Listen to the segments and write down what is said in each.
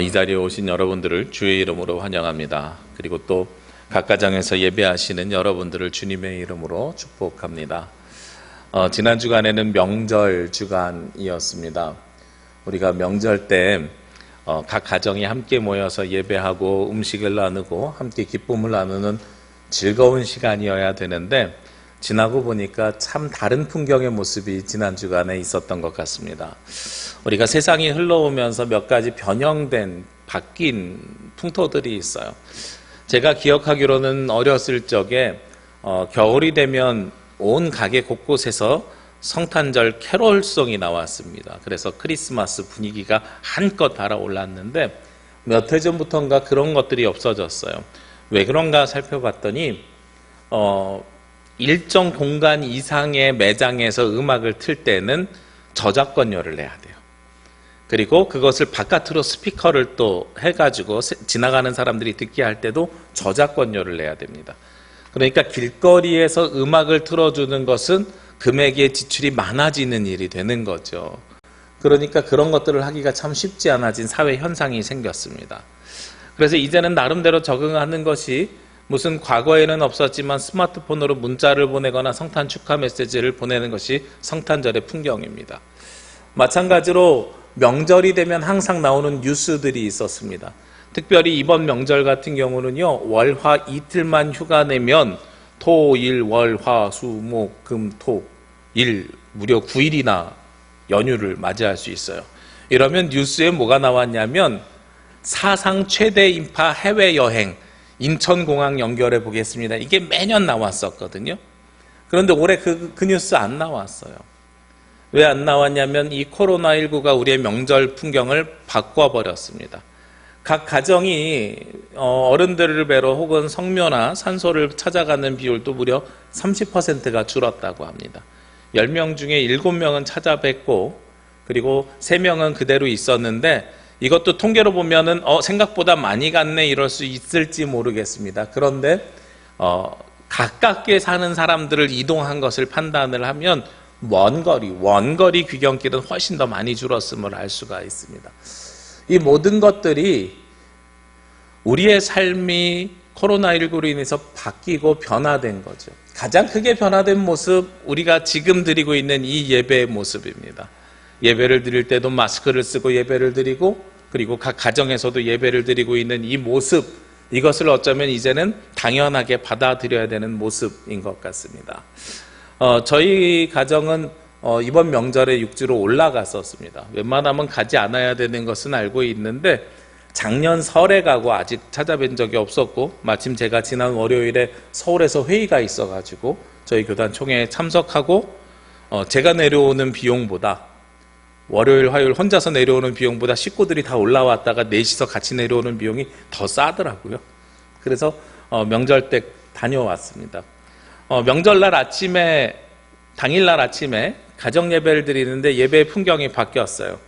이 자리에 오신 여러분들을 주의 이름으로 환영합니다. 그리고 또 각 가정에서 예배하시는 여러분들을 주님의 이름으로 축복합니다. 지난 주간에는 명절 주간이었습니다. 우리가 명절 때 각 가정이 함께 모여서 예배하고 음식을 나누고 함께 기쁨을 나누는 즐거운 시간이어야 되는데, 지나고 보니까 참 다른 풍경의 모습이 지난 주간에 있었던 것 같습니다. 우리가 세상이 흘러오면서 몇 가지 변형된, 바뀐 풍토들이 있어요. 제가 기억하기로는 어렸을 적에 겨울이 되면 온 가게 곳곳에서 성탄절 캐롤송이 나왔습니다. 그래서 크리스마스 분위기가 한껏 달아올랐는데 몇 해 전부터인가 그런 것들이 없어졌어요. 왜 그런가 살펴봤더니 일정 공간 이상의 매장에서 음악을 틀 때는 저작권료를 내야 돼요. 그리고 그것을 바깥으로 스피커를 또 해가지고 지나가는 사람들이 듣게 할 때도 저작권료를 내야 됩니다. 그러니까 길거리에서 음악을 틀어주는 것은 금액의 지출이 많아지는 일이 되는 거죠. 그러니까 그런 것들을 하기가 참 쉽지 않아진 사회 현상이 생겼습니다. 그래서 이제는 나름대로 적응하는 것이, 무슨 과거에는 없었지만 스마트폰으로 문자를 보내거나 성탄 축하 메시지를 보내는 것이 성탄절의 풍경입니다. 마찬가지로 명절이 되면 항상 나오는 뉴스들이 있었습니다. 특별히 이번 명절 같은 경우는요, 월화 이틀만 휴가 내면 토, 일, 월, 화, 수, 목, 금, 토, 일, 무려 9일이나 연휴를 맞이할 수 있어요. 이러면 뉴스에 뭐가 나왔냐면 사상 최대 인파 해외여행, 인천공항 연결해 보겠습니다. 이게 매년 나왔었거든요. 그런데 올해 그 뉴스 안 나왔어요. 왜 안 나왔냐면 이 코로나19가 우리의 명절 풍경을 바꿔버렸습니다. 각 가정이 어른들을 뵈러 혹은 성묘나 산소를 찾아가는 비율도 무려 30%가 줄었다고 합니다. 10명 중에 7명은 찾아뵙고, 그리고 3명은 그대로 있었는데, 이것도 통계로 보면은 생각보다 많이 갔네 이럴 수 있을지 모르겠습니다. 그런데 가깝게 사는 사람들을 이동한 것을 판단을 하면 원거리 귀경길은 훨씬 더 많이 줄었음을 알 수가 있습니다. 이 모든 것들이 우리의 삶이 코로나19로 인해서 바뀌고 변화된 거죠. 가장 크게 변화된 모습, 우리가 지금 드리고 있는 이 예배의 모습입니다. 예배를 드릴 때도 마스크를 쓰고 예배를 드리고, 그리고 각 가정에서도 예배를 드리고 있는 이 모습, 이것을 어쩌면 이제는 당연하게 받아들여야 되는 모습인 것 같습니다. 저희 가정은 이번 명절에 육지로 올라갔었습니다. 웬만하면 가지 않아야 되는 것은 알고 있는데 작년 설에 가고 아직 찾아뵌 적이 없었고, 마침 제가 지난 월요일에 서울에서 회의가 있어가지고 저희 교단 총회에 참석하고, 제가 내려오는 비용보다, 월요일 화요일 혼자서 내려오는 비용보다 식구들이 다 올라왔다가 넷이서 같이 내려오는 비용이 더 싸더라고요. 그래서 명절 때 다녀왔습니다. 명절날 아침에, 당일날 아침에 가정 예배를 드리는데 예배의 풍경이 바뀌었어요.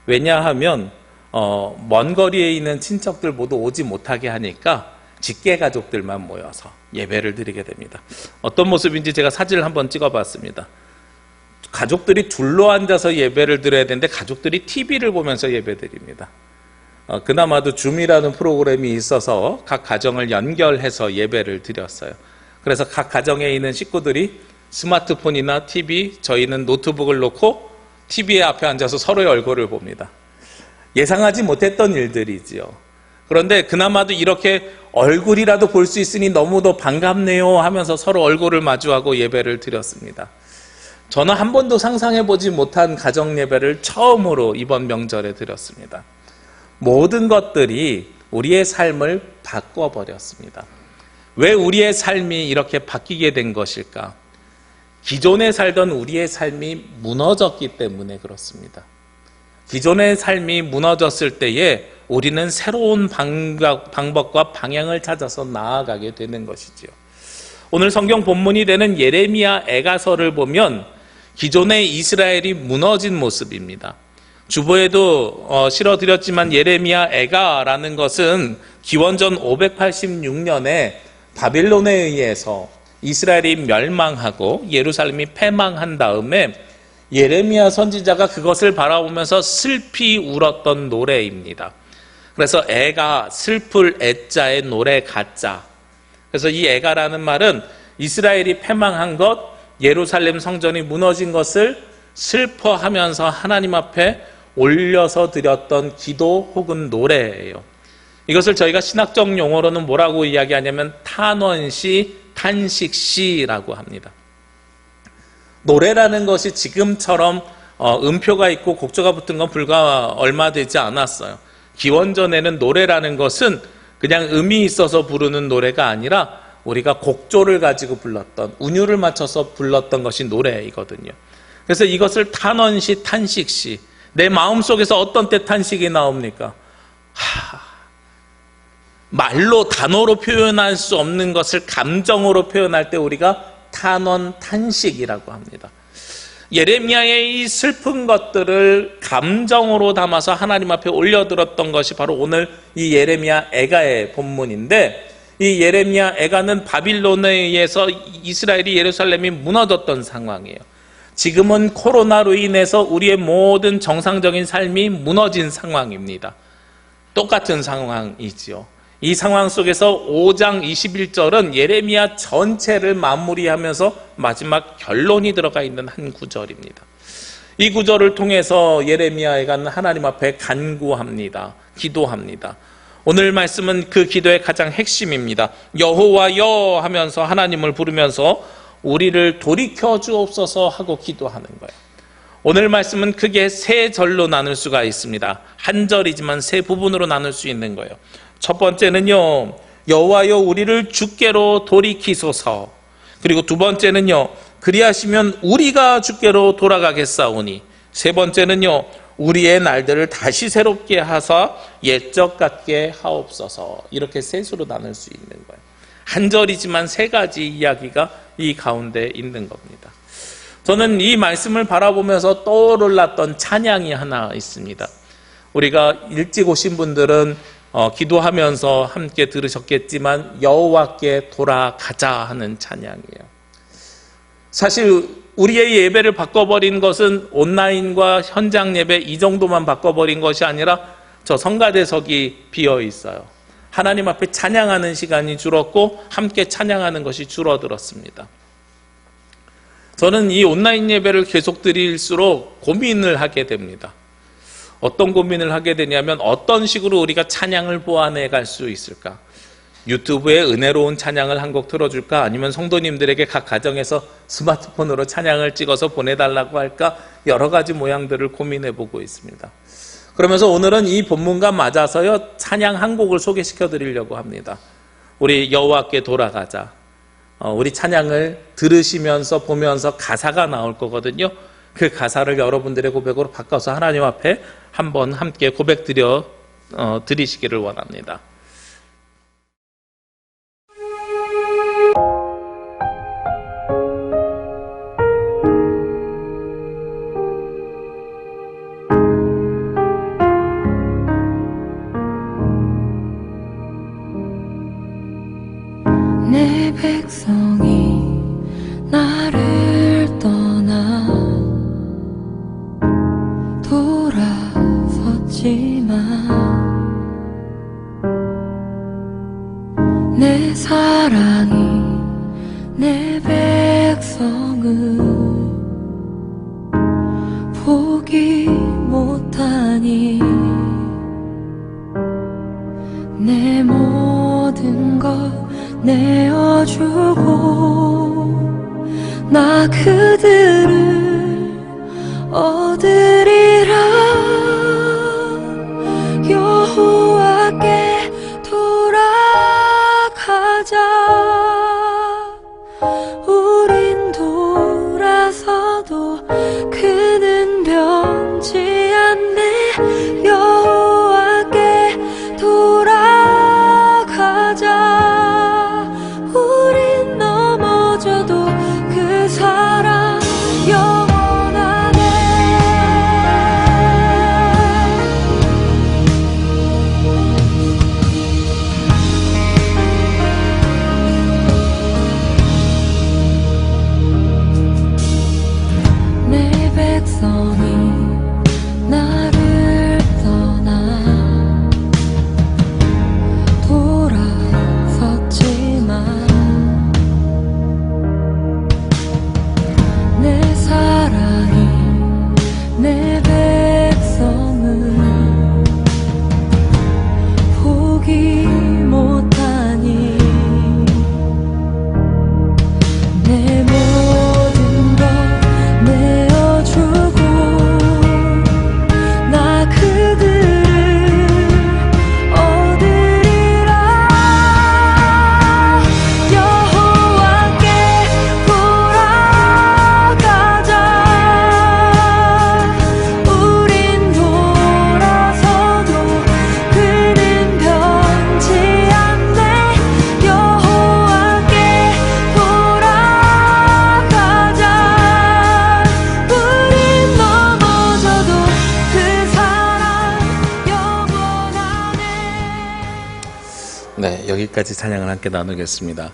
왜냐하면 먼 거리에 있는 친척들 모두 오지 못하게 하니까 직계 가족들만 모여서 예배를 드리게 됩니다. 어떤 모습인지 제가 사진을 한번 찍어봤습니다. 가족들이 둘러 앉아서 예배를 드려야 되는데 가족들이 TV를 보면서 예배 드립니다. 그나마도 줌이라는 프로그램이 있어서 각 가정을 연결해서 예배를 드렸어요. 그래서 각 가정에 있는 식구들이 스마트폰이나 TV, 저희는 노트북을 놓고 TV 앞에 앉아서 서로의 얼굴을 봅니다. 예상하지 못했던 일들이지요. 그런데 그나마도 이렇게 얼굴이라도 볼 수 있으니 너무도 반갑네요 하면서 서로 얼굴을 마주하고 예배를 드렸습니다. 저는 한 번도 상상해보지 못한 가정 예배를 처음으로 이번 명절에 드렸습니다. 모든 것들이 우리의 삶을 바꿔버렸습니다. 왜 우리의 삶이 이렇게 바뀌게 된 것일까? 기존에 살던 우리의 삶이 무너졌기 때문에 그렇습니다. 기존의 삶이 무너졌을 때에 우리는 새로운 방법과 방향을 찾아서 나아가게 되는 것이지요. 오늘 성경 본문이 되는 예레미야 애가서를 보면 기존의 이스라엘이 무너진 모습입니다. 주보에도 실어드렸지만 예레미야 애가라는 것은 기원전 586년에 바빌론에 의해서 이스라엘이 멸망하고 예루살렘이 패망한 다음에 예레미야 선지자가 그것을 바라보면서 슬피 울었던 노래입니다. 그래서 애가 슬플 애자의 노래 가자. 그래서 이 애가라는 말은 이스라엘이 패망한 것, 예루살렘 성전이 무너진 것을 슬퍼하면서 하나님 앞에 올려서 드렸던 기도 혹은 노래예요. 이것을 저희가 신학적 용어로는 뭐라고 이야기하냐면 탄원시, 탄식시라고 합니다. 노래라는 것이 지금처럼 음표가 있고 곡조가 붙은 건 불과 얼마 되지 않았어요. 기원전에는 노래라는 것은 그냥 음이 있어서 부르는 노래가 아니라 우리가 곡조를 가지고 불렀던, 운율을 맞춰서 불렀던 것이 노래이거든요. 그래서 이것을 탄원시, 탄식시, 내 마음속에서 어떤 때 탄식이 나옵니까? 말로, 단어로 표현할 수 없는 것을 감정으로 표현할 때 우리가 탄원, 탄식이라고 합니다. 예레미야의 이 슬픈 것들을 감정으로 담아서 하나님 앞에 올려들었던 것이 바로 오늘 이 예레미야 애가의 본문인데, 이 예레미야 애가는 바빌론에 의해서 이스라엘이, 예루살렘이 무너졌던 상황이에요. 지금은 코로나로 인해서 우리의 모든 정상적인 삶이 무너진 상황입니다. 똑같은 상황이지요. 이 상황 속에서 5장 21절은 예레미야 전체를 마무리하면서 마지막 결론이 들어가 있는 한 구절입니다. 이 구절을 통해서 예레미야 애가는 하나님 앞에 간구합니다. 기도합니다. 오늘 말씀은 그 기도의 가장 핵심입니다. 여호와여 하면서 하나님을 부르면서 우리를 돌이켜 주옵소서 하고 기도하는 거예요. 오늘 말씀은 크게 세 절로 나눌 수가 있습니다. 한 절이지만 세 부분으로 나눌 수 있는 거예요. 첫 번째는요, 여호와여 우리를 주께로 돌이키소서. 그리고 두 번째는요, 그리하시면 우리가 주께로 돌아가겠사오니. 세 번째는요, 우리의 날들을 다시 새롭게 하사 옛적 같게 하옵소서. 이렇게 셋으로 나눌 수 있는 거예요. 한 절이지만 세 가지 이야기가 이 가운데 있는 겁니다. 저는 이 말씀을 바라보면서 떠올랐던 찬양이 하나 있습니다. 우리가 일찍 오신 분들은 기도하면서 함께 들으셨겠지만 여호와께 돌아가자 하는 찬양이에요. 사실 우리의 예배를 바꿔버린 것은 온라인과 현장 예배 이 정도만 바꿔버린 것이 아니라 저 성가대석이 비어 있어요. 하나님 앞에 찬양하는 시간이 줄었고 함께 찬양하는 것이 줄어들었습니다. 저는 이 온라인 예배를 계속 드릴수록 고민을 하게 됩니다. 어떤 고민을 하게 되냐면 어떤 식으로 우리가 찬양을 보완해 갈 수 있을까? 유튜브에 은혜로운 찬양을 한 곡 틀어줄까? 아니면 성도님들에게 각 가정에서 스마트폰으로 찬양을 찍어서 보내달라고 할까? 여러 가지 모양들을 고민해 보고 있습니다. 그러면서 오늘은 이 본문과 맞아서요, 찬양 한 곡을 소개시켜 드리려고 합니다. 우리 여호와께 돌아가자. 우리 찬양을 들으시면서 보면서 가사가 나올 거거든요. 그 가사를 여러분들의 고백으로 바꿔서 하나님 앞에 한번 함께 고백 드리시기를 원합니다. 내 백성이 나를 떠나 돌아섰지만 내 사랑이 내 백성을 포기 못하니 내 모든 것 내어주고 나 그들을 얻으리라. 여호와께 돌아가자. 우린 돌아서도 그는 변치 않네. 여호와께 돌아가자. 우린 넘어져도 그 사랑 영원하네. 내 여기까지 찬양을 함께 나누겠습니다.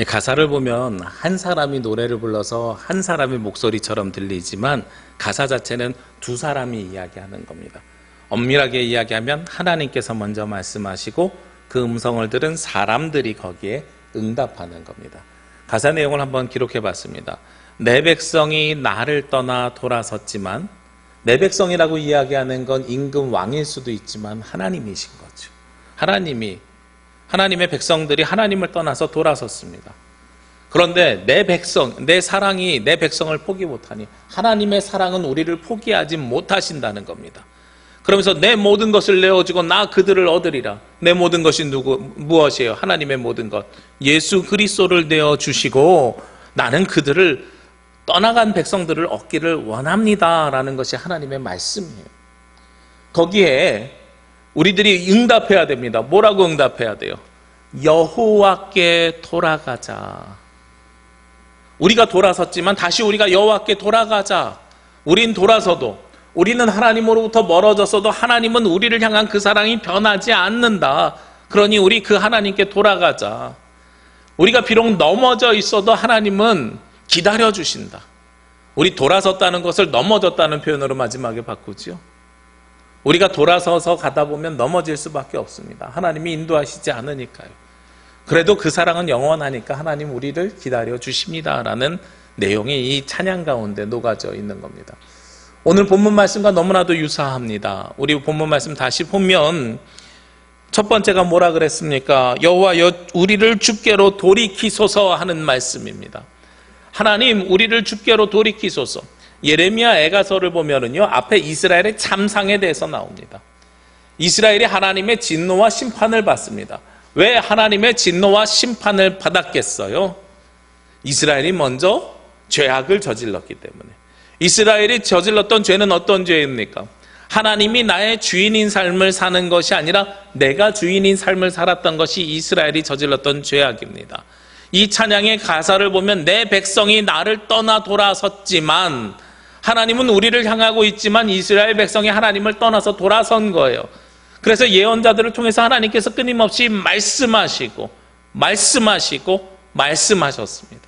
가사를 보면 한 사람이 노래를 불러서 한 사람의 목소리처럼 들리지만 가사 자체는 두 사람이 이야기하는 겁니다. 엄밀하게 이야기하면 하나님께서 먼저 말씀하시고 그 음성을 들은 사람들이 거기에 응답하는 겁니다. 가사 내용을 한번 기록해 봤습니다. 내 백성이 나를 떠나 돌아섰지만, 내 백성이라고 이야기하는 건 임금 왕일 수도 있지만 하나님이신 거죠. 하나님의 백성들이 하나님을 떠나서 돌아섰습니다. 그런데 내 백성, 내 사랑이 내 백성을 포기 못하니 하나님의 사랑은 우리를 포기하지 못하신다는 겁니다. 그러면서 내 모든 것을 내어주고 나 그들을 얻으리라. 내 모든 것이 무엇이에요? 하나님의 모든 것. 예수 그리스도를 내어주시고 나는 그들을 떠나간 백성들을 얻기를 원합니다라는 것이 하나님의 말씀이에요. 거기에 우리들이 응답해야 됩니다. 뭐라고 응답해야 돼요? 여호와께 돌아가자. 우리가 돌아섰지만 다시 우리가 여호와께 돌아가자. 우린 돌아서도, 우리는 하나님으로부터 멀어졌어도 하나님은 우리를 향한 그 사랑이 변하지 않는다. 그러니 우리 그 하나님께 돌아가자. 우리가 비록 넘어져 있어도 하나님은 기다려주신다. 우리 돌아섰다는 것을 넘어졌다는 표현으로 마지막에 바꾸죠. 우리가 돌아서서 가다 보면 넘어질 수밖에 없습니다. 하나님이 인도하시지 않으니까요. 그래도 그 사랑은 영원하니까 하나님 우리를 기다려주십니다 라는 내용이 이 찬양 가운데 녹아져 있는 겁니다. 오늘 본문 말씀과 너무나도 유사합니다. 우리 본문 말씀 다시 보면 첫 번째가 뭐라 그랬습니까? 여호와 우리를 주께로 돌이키소서 하는 말씀입니다. 하나님 우리를 주께로 돌이키소서. 예레미야 애가서를 보면은요, 앞에 이스라엘의 참상에 대해서 나옵니다. 이스라엘이 하나님의 진노와 심판을 받습니다. 왜 하나님의 진노와 심판을 받았겠어요? 이스라엘이 먼저 죄악을 저질렀기 때문에. 이스라엘이 저질렀던 죄는 어떤 죄입니까? 하나님이 나의 주인인 삶을 사는 것이 아니라 내가 주인인 삶을 살았던 것이 이스라엘이 저질렀던 죄악입니다. 이 찬양의 가사를 보면 내 백성이 나를 떠나 돌아섰지만, 하나님은 우리를 향하고 있지만 이스라엘 백성이 하나님을 떠나서 돌아선 거예요. 그래서 예언자들을 통해서 하나님께서 끊임없이 말씀하셨습니다.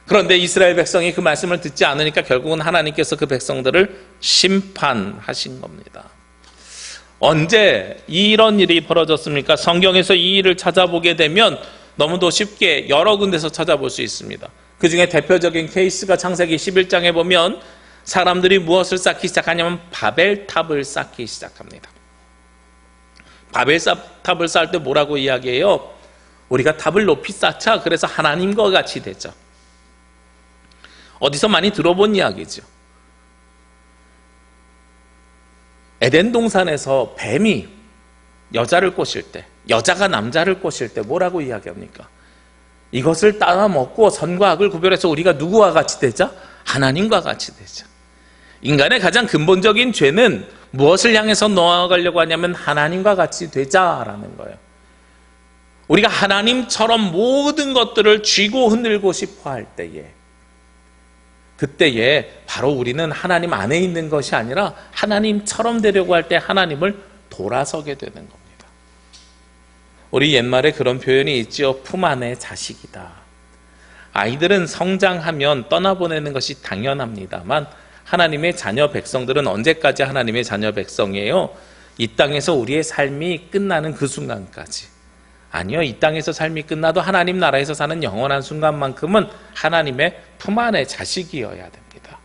그런데 이스라엘 백성이 그 말씀을 듣지 않으니까 결국은 하나님께서 그 백성들을 심판하신 겁니다. 언제 이런 일이 벌어졌습니까? 성경에서 이 일을 찾아보게 되면 너무도 쉽게 여러 군데서 찾아볼 수 있습니다. 그 중에 대표적인 케이스가 창세기 11장에 보면 사람들이 무엇을 쌓기 시작하냐면 바벨탑을 쌓기 시작합니다. 바벨탑을 쌓을 때 뭐라고 이야기해요? 우리가 탑을 높이 쌓자. 그래서 하나님과 같이 되자. 어디서 많이 들어본 이야기죠. 에덴 동산에서 뱀이 여자를 꼬실 때, 여자가 남자를 꼬실 때 뭐라고 이야기합니까? 이것을 따라 먹고 선과 악을 구별해서 우리가 누구와 같이 되자? 하나님과 같이 되자. 인간의 가장 근본적인 죄는 무엇을 향해서 나아가려고 하냐면 하나님과 같이 되자라는 거예요. 우리가 하나님처럼 모든 것들을 쥐고 흔들고 싶어 할 때에, 그때에 바로 우리는 하나님 안에 있는 것이 아니라 하나님처럼 되려고 할 때 하나님을 돌아서게 되는 겁니다. 우리 옛말에 그런 표현이 있죠. 품 안의 자식이다. 아이들은 성장하면 떠나보내는 것이 당연합니다만 하나님의 자녀 백성들은 언제까지 하나님의 자녀 백성이에요? 이 땅에서 우리의 삶이 끝나는 그 순간까지. 아니요, 이 땅에서 삶이 끝나도 하나님 나라에서 사는 영원한 순간만큼은 하나님의 품 안의 자식이어야 됩니다.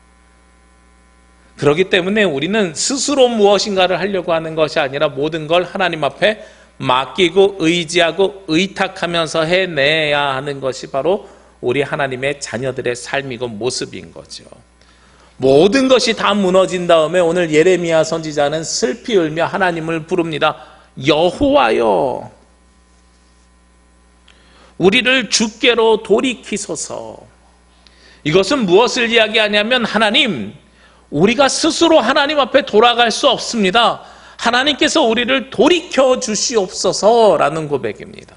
그렇기 때문에 우리는 스스로 무엇인가를 하려고 하는 것이 아니라 모든 걸 하나님 앞에 맡기고 의지하고 의탁하면서 해내야 하는 것이 바로 우리 하나님의 자녀들의 삶이고 모습인 거죠. 모든 것이 다 무너진 다음에 오늘 예레미야 선지자는 슬피 울며 하나님을 부릅니다. 여호와여, 우리를 주께로 돌이키소서. 이것은 무엇을 이야기하냐면 하나님, 우리가 스스로 하나님 앞에 돌아갈 수 없습니다. 하나님께서 우리를 돌이켜 주시옵소서라는 고백입니다.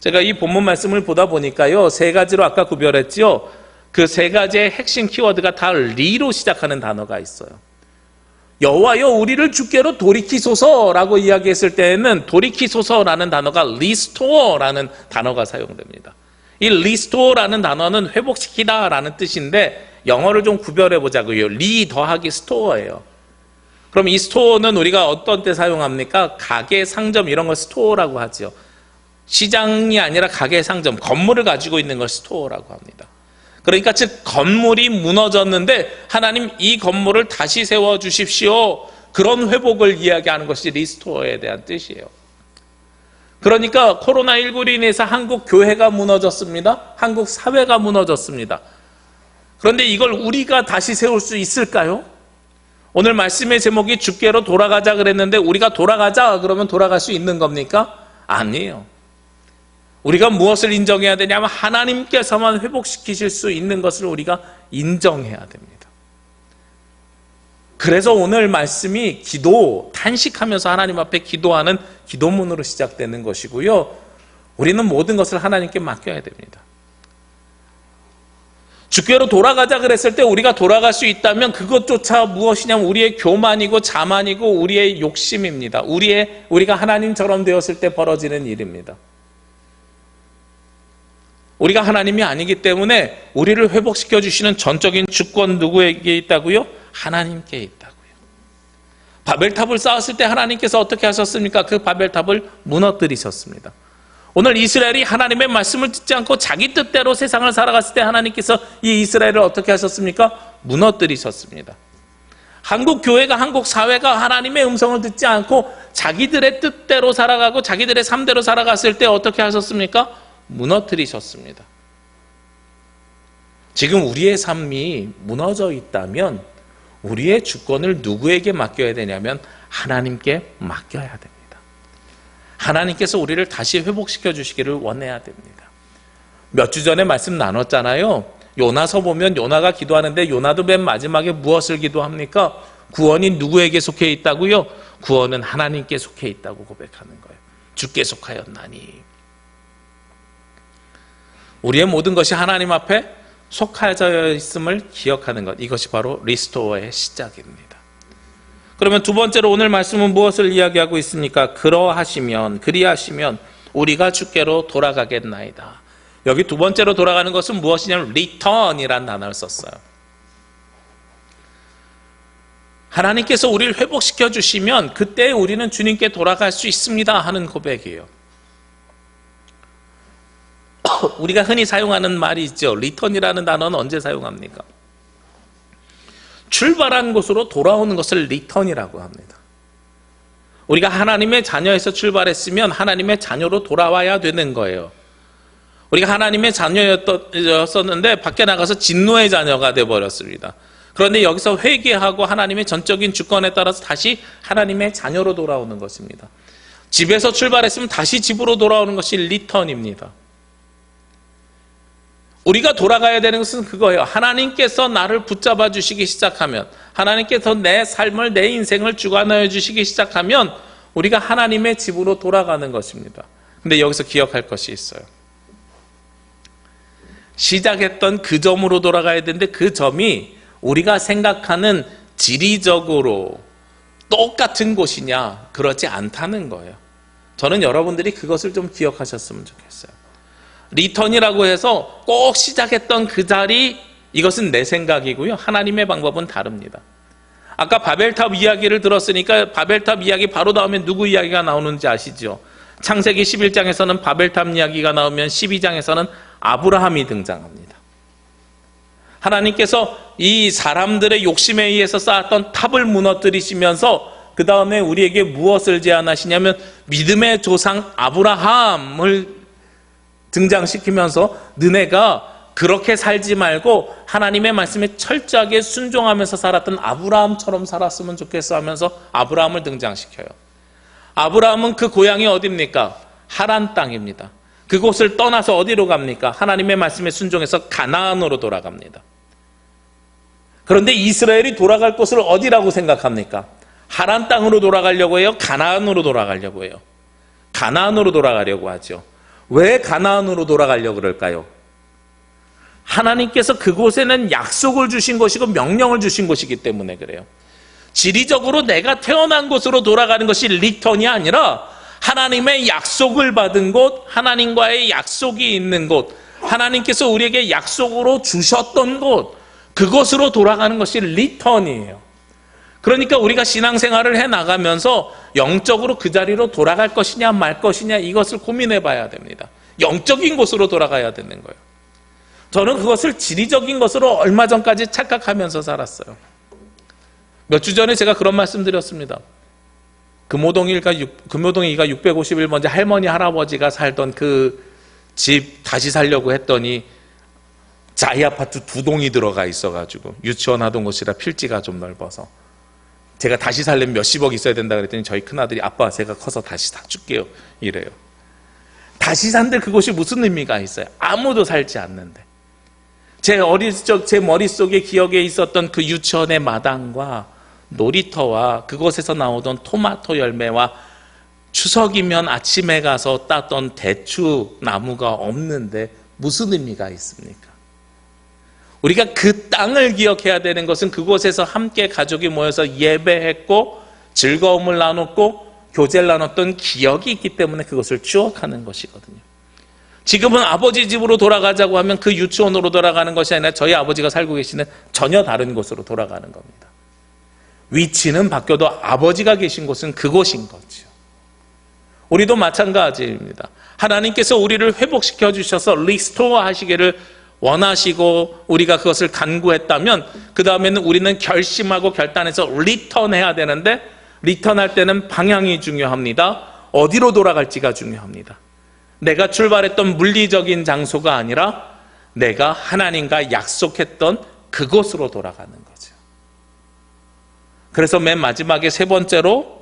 제가 이 본문 말씀을 보다 보니까요, 세 가지로 아까 구별했죠. 그 세 가지의 핵심 키워드가 다 리로 시작하는 단어가 있어요. 여호와여 우리를 주께로 돌이키소서라고 이야기했을 때에는 돌이키소서라는 단어가 리스토어라는 단어가 사용됩니다. 이 리스토어라는 단어는 회복시키다라는 뜻인데 영어를 좀 구별해 보자고요. 리 더하기 스토어예요. 그럼 이 스토어는 우리가 어떤 때 사용합니까? 가게, 상점 이런 걸 스토어라고 하죠. 시장이 아니라 가게, 상점, 건물을 가지고 있는 걸 스토어라고 합니다. 그러니까 즉 건물이 무너졌는데 하나님 이 건물을 다시 세워주십시오. 그런 회복을 이야기하는 것이 리스토어에 대한 뜻이에요. 그러니까 코로나19로 인해서 한국 교회가 무너졌습니다. 한국 사회가 무너졌습니다. 그런데 이걸 우리가 다시 세울 수 있을까요? 오늘 말씀의 제목이 주께로 돌아가자 그랬는데 우리가 돌아가자 그러면 돌아갈 수 있는 겁니까? 아니에요. 우리가 무엇을 인정해야 되냐면 하나님께서만 회복시키실 수 있는 것을 우리가 인정해야 됩니다. 그래서 오늘 말씀이 기도, 탄식하면서 하나님 앞에 기도하는 기도문으로 시작되는 것이고요. 우리는 모든 것을 하나님께 맡겨야 됩니다. 주께로 돌아가자 그랬을 때 우리가 돌아갈 수 있다면 그것조차 무엇이냐면 우리의 교만이고 자만이고 우리의 욕심입니다. 우리가 하나님처럼 되었을 때 벌어지는 일입니다. 우리가 하나님이 아니기 때문에 우리를 회복시켜 주시는 전적인 주권 누구에게 있다고요? 하나님께 있다고요. 바벨탑을 쌓았을 때 하나님께서 어떻게 하셨습니까? 그 바벨탑을 무너뜨리셨습니다. 오늘 이스라엘이 하나님의 말씀을 듣지 않고 자기 뜻대로 세상을 살아갔을 때 하나님께서 이 이스라엘을 어떻게 하셨습니까? 무너뜨리셨습니다. 한국 교회가, 한국 사회가 하나님의 음성을 듣지 않고 자기들의 뜻대로 살아가고 자기들의 삶대로 살아갔을 때 어떻게 하셨습니까? 무너뜨리셨습니다. 지금 우리의 삶이 무너져 있다면 우리의 주권을 누구에게 맡겨야 되냐면 하나님께 맡겨야 됩니다. 하나님께서 우리를 다시 회복시켜 주시기를 원해야 됩니다. 몇 주 전에 말씀 나눴잖아요. 요나서 보면 요나가 기도하는데 요나도 맨 마지막에 무엇을 기도합니까? 구원이 누구에게 속해 있다고요? 구원은 하나님께 속해 있다고 고백하는 거예요. 주께 속하였나니. 우리의 모든 것이 하나님 앞에 속하여 있음을 기억하는 것, 이것이 바로 리스토어의 시작입니다. 그러면 두 번째로 오늘 말씀은 무엇을 이야기하고 있습니까? 그리하시면 우리가 주께로 돌아가겠나이다. 여기 두 번째로 돌아가는 것은 무엇이냐면 return이라는 단어를 썼어요. 하나님께서 우리를 회복시켜 주시면 그때 우리는 주님께 돌아갈 수 있습니다 하는 고백이에요. 우리가 흔히 사용하는 말이 있죠. return이라는 단어는 언제 사용합니까? 출발한 곳으로 돌아오는 것을 return이라고 합니다. 우리가 하나님의 자녀에서 출발했으면 하나님의 자녀로 돌아와야 되는 거예요. 우리가 하나님의 자녀였었는데 밖에 나가서 진노의 자녀가 되어버렸습니다. 그런데 여기서 회개하고 하나님의 전적인 주권에 따라서 다시 하나님의 자녀로 돌아오는 것입니다. 집에서 출발했으면 다시 집으로 돌아오는 것이 return입니다. 우리가 돌아가야 되는 것은 그거예요. 하나님께서 나를 붙잡아 주시기 시작하면, 하나님께서 내 삶을, 내 인생을 주관하여 주시기 시작하면 우리가 하나님의 집으로 돌아가는 것입니다. 근데 여기서 기억할 것이 있어요. 시작했던 그 점으로 돌아가야 되는데 그 점이 우리가 생각하는 지리적으로 똑같은 곳이냐? 그렇지 않다는 거예요. 저는 여러분들이 그것을 좀 기억하셨으면 좋겠어요. 리턴이라고 해서 꼭 시작했던 그 자리, 이것은 내 생각이고요. 하나님의 방법은 다릅니다. 아까 바벨탑 이야기를 들었으니까 바벨탑 이야기 바로 다음에 누구 이야기가 나오는지 아시죠? 창세기 11장에서는 바벨탑 이야기가 나오면 12장에서는 아브라함이 등장합니다. 하나님께서 이 사람들의 욕심에 의해서 쌓았던 탑을 무너뜨리시면서 그 다음에 우리에게 무엇을 제안하시냐면 믿음의 조상 아브라함을 등장시키면서 너네가 그렇게 살지 말고 하나님의 말씀에 철저하게 순종하면서 살았던 아브라함처럼 살았으면 좋겠어 하면서 아브라함을 등장시켜요. 아브라함은 그 고향이 어디입니까? 하란 땅입니다. 그곳을 떠나서 어디로 갑니까? 하나님의 말씀에 순종해서 가나안으로 돌아갑니다. 그런데 이스라엘이 돌아갈 곳을 어디라고 생각합니까? 하란 땅으로 돌아가려고 해요? 가나안으로 돌아가려고 해요? 가나안으로 돌아가려고 하죠. 왜 가나안으로 돌아가려고 그럴까요? 하나님께서 그곳에는 약속을 주신 것이고 명령을 주신 것이기 때문에 그래요. 지리적으로 내가 태어난 곳으로 돌아가는 것이 리턴이 아니라 하나님의 약속을 받은 곳, 하나님과의 약속이 있는 곳, 하나님께서 우리에게 약속으로 주셨던 곳, 그곳으로 돌아가는 것이 리턴이에요. 그러니까 우리가 신앙생활을 해나가면서 영적으로 그 자리로 돌아갈 것이냐 말 것이냐 이것을 고민해 봐야 됩니다. 영적인 곳으로 돌아가야 되는 거예요. 저는 그것을 지리적인 것으로 얼마 전까지 착각하면서 살았어요. 몇 주 전에 제가 그런 말씀 드렸습니다. 금호동이가 650일 먼저 할머니 할아버지가 살던 그 집 다시 살려고 했더니 자이 아파트 2동이 들어가 있어가지고 유치원 하던 곳이라 필지가 좀 넓어서 제가 다시 살려면 몇십억 있어야 된다 그랬더니 저희 큰아들이 아빠 제가 커서 다시 사줄게요 이래요. 다시 산들 그곳이 무슨 의미가 있어요? 아무도 살지 않는데 제 머릿속에 기억에 있었던 그 유치원의 마당과 놀이터와 그곳에서 나오던 토마토 열매와 추석이면 아침에 가서 땄던 대추 나무가 없는데 무슨 의미가 있습니까? 우리가 그 땅을 기억해야 되는 것은 그곳에서 함께 가족이 모여서 예배했고 즐거움을 나눴고 교제를 나눴던 기억이 있기 때문에 그것을 추억하는 것이거든요. 지금은 아버지 집으로 돌아가자고 하면 그 유치원으로 돌아가는 것이 아니라 저희 아버지가 살고 계시는 전혀 다른 곳으로 돌아가는 겁니다. 위치는 바뀌어도 아버지가 계신 곳은 그곳인 거죠. 우리도 마찬가지입니다. 하나님께서 우리를 회복시켜 주셔서 리스토어 하시기를 원하시고 우리가 그것을 간구했다면 그 다음에는 우리는 결심하고 결단해서 리턴해야 되는데 리턴할 때는 방향이 중요합니다. 어디로 돌아갈지가 중요합니다. 내가 출발했던 물리적인 장소가 아니라 내가 하나님과 약속했던 그곳으로 돌아가는 거죠. 그래서 맨 마지막에 세 번째로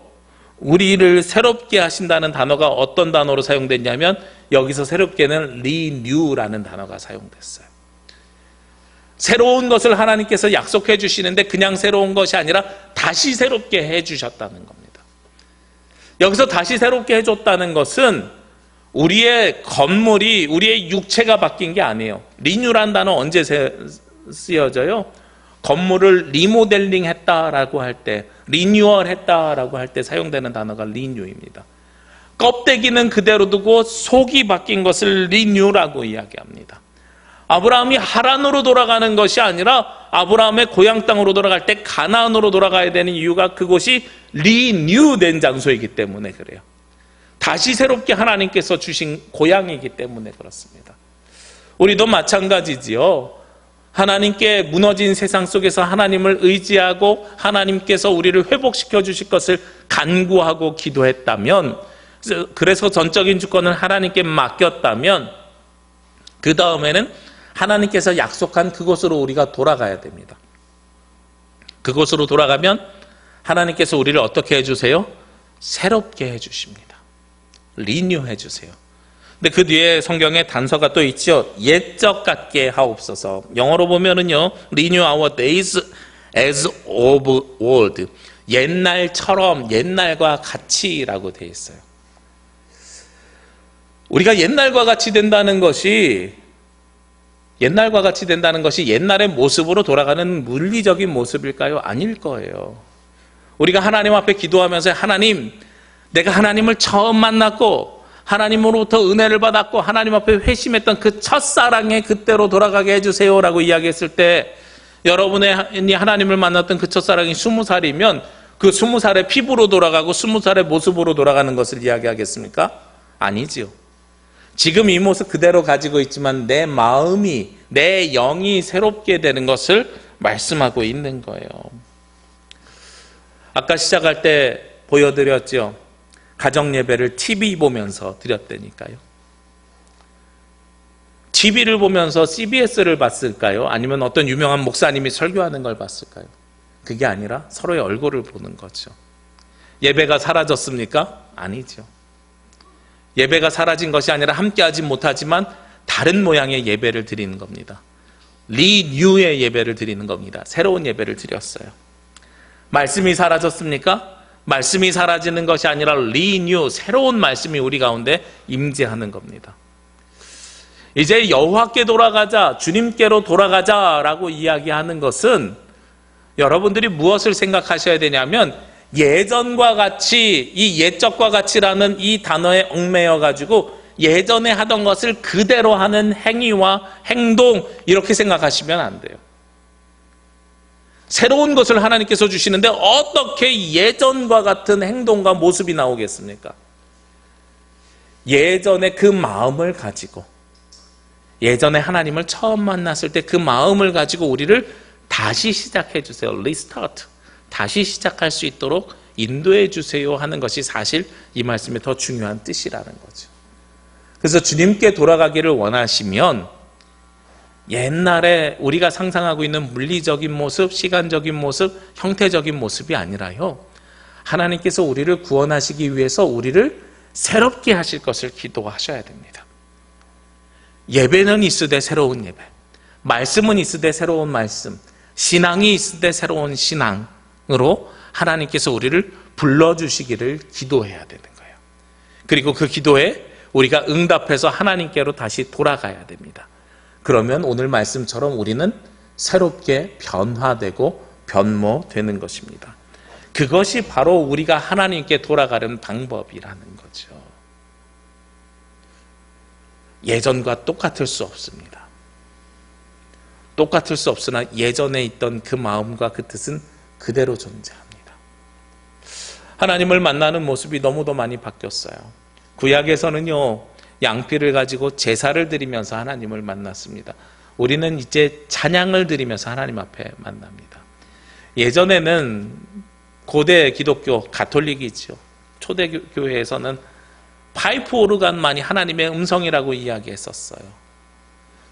우리를 새롭게 하신다는 단어가 어떤 단어로 사용됐냐면 여기서 새롭게는 리뉴라는 단어가 사용됐어요. 새로운 것을 하나님께서 약속해 주시는데 그냥 새로운 것이 아니라 다시 새롭게 해 주셨다는 겁니다. 여기서 다시 새롭게 해줬다는 것은 우리의 건물이 우리의 육체가 바뀐 게 아니에요. 리뉴란 단어 언제 쓰여져요? 건물을 리모델링 했다라고 할 때, 리뉴얼 했다라고 할 때 사용되는 단어가 리뉴입니다. 껍데기는 그대로 두고 속이 바뀐 것을 리뉴라고 이야기합니다. 아브라함이 하란으로 돌아가는 것이 아니라 아브라함의 고향 땅으로 돌아갈 때 가나안으로 돌아가야 되는 이유가 그곳이 리뉴된 장소이기 때문에 그래요. 다시 새롭게 하나님께서 주신 고향이기 때문에 그렇습니다. 우리도 마찬가지지요. 하나님께 무너진 세상 속에서 하나님을 의지하고 하나님께서 우리를 회복시켜 주실 것을 간구하고 기도했다면, 그래서 전적인 주권을 하나님께 맡겼다면 그 다음에는 하나님께서 약속한 그곳으로 우리가 돌아가야 됩니다. 그곳으로 돌아가면 하나님께서 우리를 어떻게 해주세요? 새롭게 해주십니다. 리뉴 해주세요. 근데 그 뒤에 성경에 단서가 또 있죠. 옛적 같게 하옵소서. 영어로 보면은요, renew our days as of old. 옛날처럼, 옛날과 같이라고 되어 있어요. 우리가 옛날과 같이 된다는 것이 옛날의 모습으로 돌아가는 물리적인 모습일까요? 아닐 거예요. 우리가 하나님 앞에 기도하면서 하나님, 내가 하나님을 처음 만났고 하나님으로부터 은혜를 받았고 하나님 앞에 회심했던 그 첫사랑의 그때로 돌아가게 해주세요라고 이야기했을 때, 여러분이 하나님을 만났던 그 첫사랑이 20살이면 그 20살의 피부로 돌아가고 20살의 모습으로 돌아가는 것을 이야기하겠습니까? 아니지요. 지금 이 모습 그대로 가지고 있지만 내 마음이, 내 영이 새롭게 되는 것을 말씀하고 있는 거예요. 아까 시작할 때 보여드렸죠. 가정 예배를 TV 보면서 드렸다니까요. TV를 보면서 CBS를 봤을까요? 아니면 어떤 유명한 목사님이 설교하는 걸 봤을까요? 그게 아니라 서로의 얼굴을 보는 거죠. 예배가 사라졌습니까? 아니죠. 예배가 사라진 것이 아니라 함께하지 못하지만 다른 모양의 예배를 드리는 겁니다. 리뉴의 예배를 드리는 겁니다. 새로운 예배를 드렸어요. 말씀이 사라졌습니까? 말씀이 사라지는 것이 아니라 리뉴, 새로운 말씀이 우리 가운데 임재하는 겁니다. 이제 여호와께 돌아가자, 주님께로 돌아가자라고 이야기하는 것은 여러분들이 무엇을 생각하셔야 되냐면 예전과 같이, 이 옛적과 같이라는 이 단어에 얽매여 가지고 예전에 하던 것을 그대로 하는 행위와 행동, 이렇게 생각하시면 안 돼요. 새로운 것을 하나님께서 주시는데 어떻게 예전과 같은 행동과 모습이 나오겠습니까? 예전에 그 마음을 가지고, 예전에 하나님을 처음 만났을 때 그 마음을 가지고 우리를 다시 시작해 주세요. 리스타트. 다시 시작할 수 있도록 인도해 주세요 하는 것이 사실 이 말씀의 더 중요한 뜻이라는 거죠. 그래서 주님께 돌아가기를 원하시면 옛날에 우리가 상상하고 있는 물리적인 모습, 시간적인 모습, 형태적인 모습이 아니라요, 하나님께서 우리를 구원하시기 위해서 우리를 새롭게 하실 것을 기도하셔야 됩니다. 예배는 있으되 새로운 예배, 말씀은 있으되 새로운 말씀, 신앙이 있으되 새로운 신앙으로 하나님께서 우리를 불러주시기를 기도해야 되는 거예요. 그리고 그 기도에 우리가 응답해서 하나님께로 다시 돌아가야 됩니다. 그러면 오늘 말씀처럼 우리는 새롭게 변화되고 변모되는 것입니다. 그것이 바로 우리가 하나님께 돌아가는 방법이라는 거죠. 예전과 똑같을 수 없습니다. 똑같을 수 없으나 예전에 있던 그 마음과 그 뜻은 그대로 존재합니다. 하나님을 만나는 모습이 너무도 많이 바뀌었어요. 구약에서는요, 양피를 가지고 제사를 드리면서 하나님을 만났습니다. 우리는 이제 찬양을 드리면서 하나님 앞에 만납니다. 예전에는 고대 기독교 가톨릭이죠. 초대교회에서는 파이프 오르간만이 하나님의 음성이라고 이야기했었어요.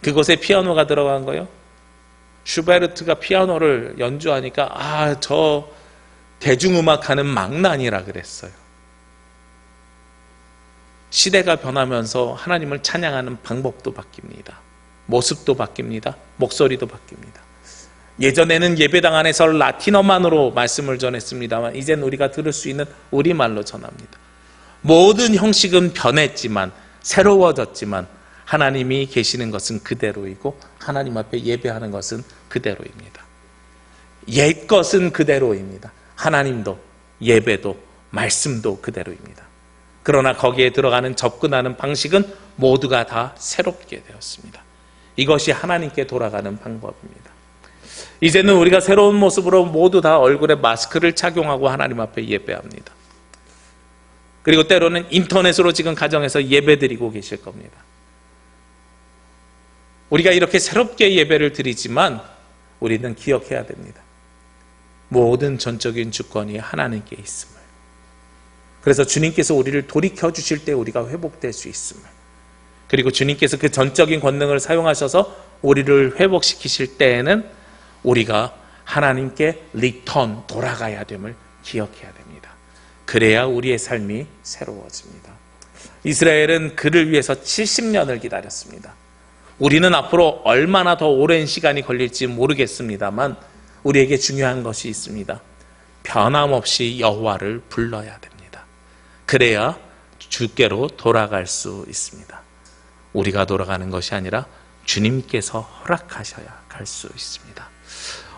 그곳에 피아노가 들어간 거요. 슈베르트가 피아노를 연주하니까 저 대중음악하는 망나니라 그랬어요. 시대가 변하면서 하나님을 찬양하는 방법도 바뀝니다. 모습도 바뀝니다. 목소리도 바뀝니다. 예전에는 예배당 안에서 라틴어만으로 말씀을 전했습니다만 이제는 우리가 들을 수 있는 우리말로 전합니다. 모든 형식은 변했지만, 새로워졌지만 하나님이 계시는 것은 그대로이고 하나님 앞에 예배하는 것은 그대로입니다. 옛 것은 그대로입니다. 하나님도, 예배도, 말씀도 그대로입니다. 그러나 거기에 들어가는 접근하는 방식은 모두가 다 새롭게 되었습니다. 이것이 하나님께 돌아가는 방법입니다. 이제는 우리가 새로운 모습으로 모두 다 얼굴에 마스크를 착용하고 하나님 앞에 예배합니다. 그리고 때로는 인터넷으로 지금 가정에서 예배드리고 계실 겁니다. 우리가 이렇게 새롭게 예배를 드리지만 우리는 기억해야 됩니다. 모든 전적인 주권이 하나님께 있음을. 그래서 주님께서 우리를 돌이켜 주실 때 우리가 회복될 수 있음을, 그리고 주님께서 그 전적인 권능을 사용하셔서 우리를 회복시키실 때에는 우리가 하나님께 리턴, 돌아가야 됨을 기억해야 됩니다. 그래야 우리의 삶이 새로워집니다. 이스라엘은 그를 위해서 70년을 기다렸습니다. 우리는 앞으로 얼마나 더 오랜 시간이 걸릴지 모르겠습니다만 우리에게 중요한 것이 있습니다. 변함없이 여호와를 불러야 됩니다. 그래야 주께로 돌아갈 수 있습니다. 우리가 돌아가는 것이 아니라 주님께서 허락하셔야 갈 수 있습니다.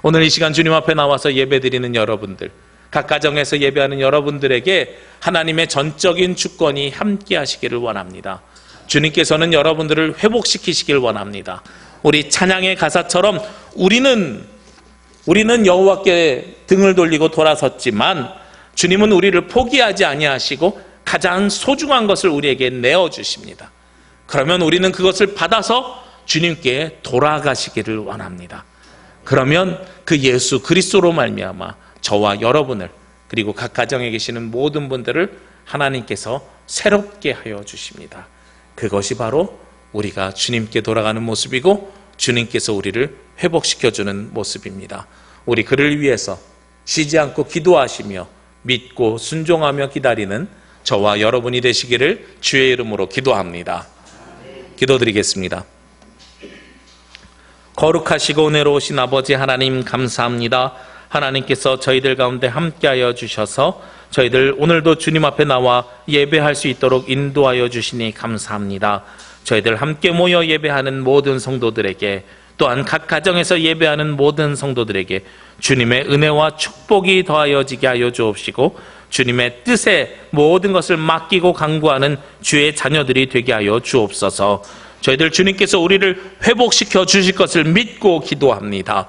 오늘 이 시간 주님 앞에 나와서 예배드리는 여러분들, 각 가정에서 예배하는 여러분들에게 하나님의 전적인 주권이 함께 하시기를 원합니다. 주님께서는 여러분들을 회복시키시길 원합니다. 우리 찬양의 가사처럼 우리는 여호와께 등을 돌리고 돌아섰지만 주님은 우리를 포기하지 아니하시고 가장 소중한 것을 우리에게 내어주십니다. 그러면 우리는 그것을 받아서 주님께 돌아가시기를 원합니다. 그러면 그 예수 그리스도로 말미암아 저와 여러분을, 그리고 각 가정에 계시는 모든 분들을 하나님께서 새롭게 하여 주십니다. 그것이 바로 우리가 주님께 돌아가는 모습이고 주님께서 우리를 회복시켜주는 모습입니다. 우리 그를 위해서 쉬지 않고 기도하시며 믿고 순종하며 기다리는 저와 여러분이 되시기를 주의 이름으로 기도합니다. 기도드리겠습니다. 거룩하시고 은혜로우신 아버지 하나님, 감사합니다. 하나님께서 저희들 가운데 함께하여 주셔서 저희들 오늘도 주님 앞에 나와 예배할 수 있도록 인도하여 주시니 감사합니다. 저희들 함께 모여 예배하는 모든 성도들에게 또한 각 가정에서 예배하는 모든 성도들에게 주님의 은혜와 축복이 더하여지게 하여 주옵시고 주님의 뜻에 모든 것을 맡기고 간구하는 주의 자녀들이 되게 하여 주옵소서. 저희들 주님께서 우리를 회복시켜 주실 것을 믿고 기도합니다.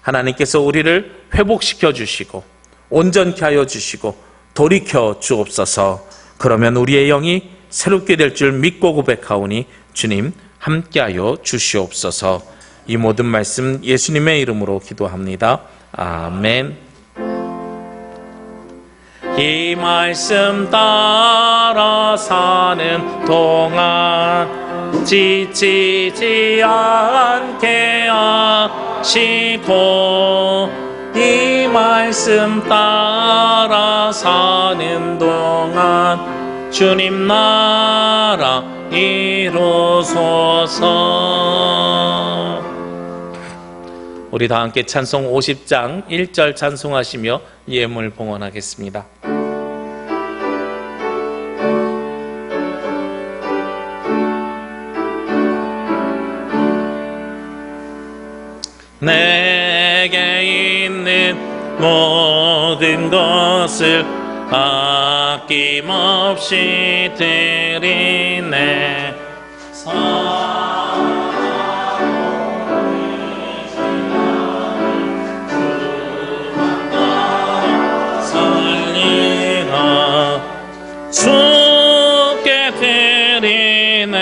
하나님께서 우리를 회복시켜 주시고 온전케 하여 주시고 돌이켜 주옵소서. 그러면 우리의 영이 새롭게 될 줄 믿고 고백하오니 주님 함께하여 주시옵소서. 이 모든 말씀 예수님의 이름으로 기도합니다. 아멘. 이 말씀 따라 사는 동안 지치지 않게 하시고 이 말씀 따라 사는 동안 주님 나라 이루소서. 우리 다 함께 찬송 50장 1절 찬송하시며 예물 봉헌하겠습니다. 내게 있는 모든 것을 아낌없이 드리네. 살리라 주께 드리네.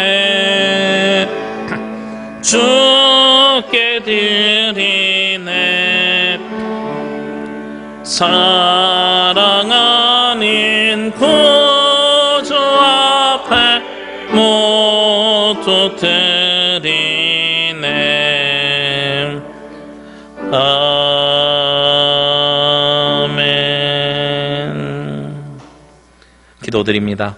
주께 드리네. 사랑하는 구주 앞에 모두 드리네. 아멘. 기도드립니다.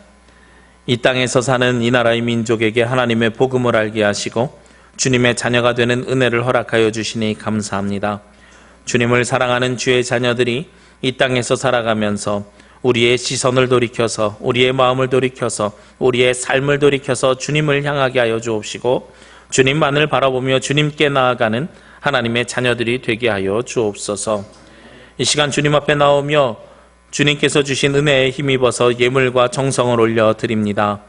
이 땅에서 사는 이 나라의 민족에게 하나님의 복음을 알게 하시고 주님의 자녀가 되는 은혜를 허락하여 주시니 감사합니다. 주님을 사랑하는 주의 자녀들이 이 땅에서 살아가면서 우리의 시선을 돌이켜서 우리의 마음을 돌이켜서 우리의 삶을 돌이켜서 주님을 향하게 하여 주옵시고 주님만을 바라보며 주님께 나아가는 하나님의 자녀들이 되게 하여 주옵소서. 이 시간 주님 앞에 나오며 주님께서 주신 은혜에 힘입어서 예물과 정성을 올려드립니다.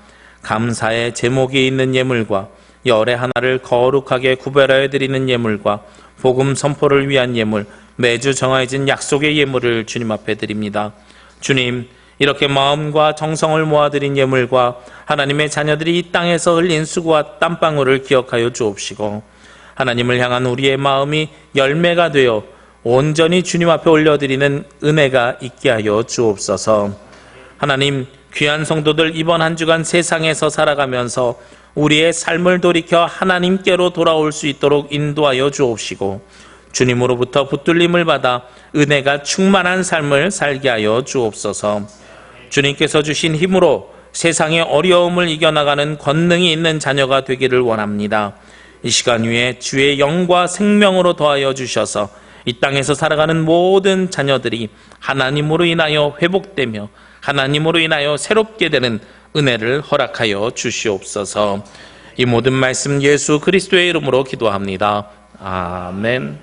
감사의 제목이 있는 예물과 열의 하나를 거룩하게 구별하여 드리는 예물과 복음 선포를 위한 예물, 매주 정해진 약속의 예물을 주님 앞에 드립니다. 주님, 이렇게 마음과 정성을 모아드린 예물과 하나님의 자녀들이 이 땅에서 흘린 수고와 땀방울을 기억하여 주옵시고 하나님을 향한 우리의 마음이 열매가 되어 온전히 주님 앞에 올려드리는 은혜가 있게 하여 주옵소서. 하나님, 귀한 성도들 이번 한 주간 세상에서 살아가면서 우리의 삶을 돌이켜 하나님께로 돌아올 수 있도록 인도하여 주옵시고 주님으로부터 붙들림을 받아 은혜가 충만한 삶을 살게 하여 주옵소서. 주님께서 주신 힘으로 세상의 어려움을 이겨나가는 권능이 있는 자녀가 되기를 원합니다. 이 시간 위에 주의 영과 생명으로 더하여 주셔서 이 땅에서 살아가는 모든 자녀들이 하나님으로 인하여 회복되며 하나님으로 인하여 새롭게 되는 은혜를 허락하여 주시옵소서. 이 모든 말씀 예수 그리스도의 이름으로 기도합니다. 아멘.